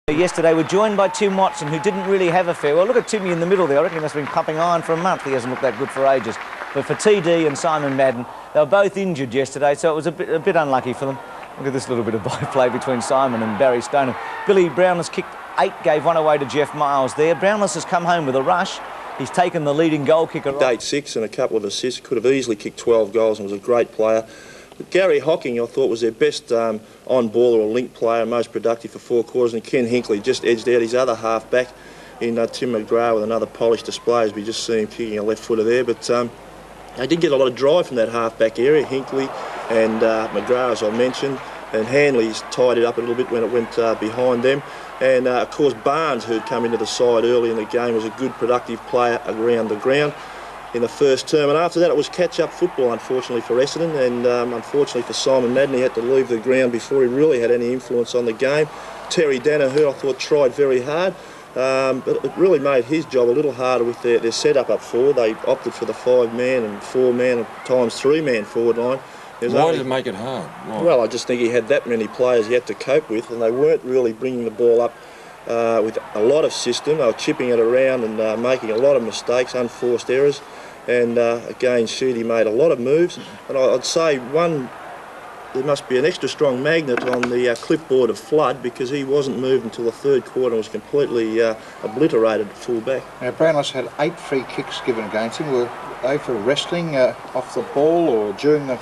Yesterday we're joined by Tim Watson, who didn't really have a farewell. Look at Timmy in the middle there. I reckon he must have been pumping iron for a month. He hasn't looked that good for ages. But for TD and Simon Madden, they were both injured yesterday, so it was a bit unlucky for them. Look at this little bit of byplay between Simon and Barry Stoneham. Billy Brownless kicked 8, gave one away to Jeff Miles there. Brownless has come home with a rush. He's taken the leading goal kicker. 8-6 and a couple of assists. Could have easily kicked 12 goals and was a great player. But Gary Hocking, I thought, was their best on-baller or link player, most productive for 4 quarters, and Ken Hinkley just edged out his other half-back in Tim McGrath with another polished display, as we just see him kicking a left footer there. But they did get a lot of drive from that half-back area, Hinkley and McGrath, as I mentioned, and Hanley's tied it up a little bit when it went behind them. And, of course, Barnes, who'd come into the side early in the game, was a good, productive player around the ground in the first term. And after that, it was catch-up football, unfortunately, for Essendon. And unfortunately for Simon Madden, he had to leave the ground before he really had any influence on the game. Terry Danaher, I thought, tried very hard. But it really made his job a little harder with their setup up forward. They opted for the 5-man and 4-man, at times 3-man forward line. Why did it make it hard? Why? Well, I just think he had that many players he had to cope with, and they weren't really bringing the ball up with a lot of system. They were chipping it around and making a lot of mistakes, unforced errors. And again, Sheedy made a lot of moves. And I'd say there must be an extra strong magnet on the clipboard of Flood, because he wasn't moved until the third quarter and was completely obliterated at full back. Now, Brownless had 8 free kicks given against him. Were they for wrestling off the ball or during the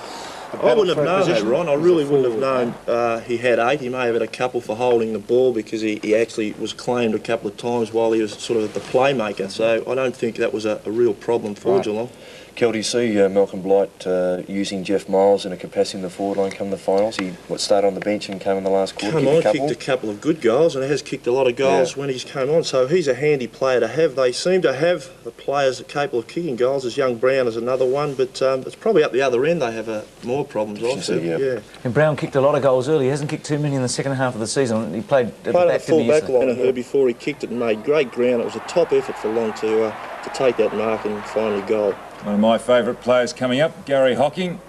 I wouldn't have known that, Ron. I really wouldn't have known he had 8. He may have had a couple for holding the ball, because he actually was claimed a couple of times while he was sort of the playmaker. So I don't think that was a real problem for Geelong. Kel, do you see Malcolm Blight using Jeff Miles in a capacity in the forward line come the finals? He started on the bench and came in the last quarter. Kicked a couple of good goals, and has kicked a lot of goals when he's come on. So he's a handy player to have. They seem to have the players that are capable of kicking goals. There's young Brown is another one, but it's probably up the other end they have more problems. Yeah. And Brown kicked a lot of goals early. He hasn't kicked too many in the second half of the season. He played at the on back, the full back line before he kicked it and made great ground. It was a top effort for Long to take that mark and finally goal. One of my favourite players coming up, Gary Hocking.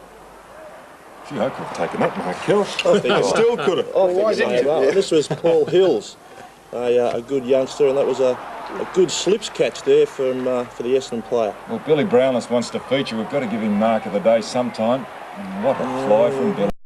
Gee, I could have taken that mark, Kel. I still could have. This was Paul Hills, a good youngster, and that was a good slips catch there for the Essendon player. Well, Billy Brownless wants to feature. We've got to give him mark of the day sometime. What a fly from Billy.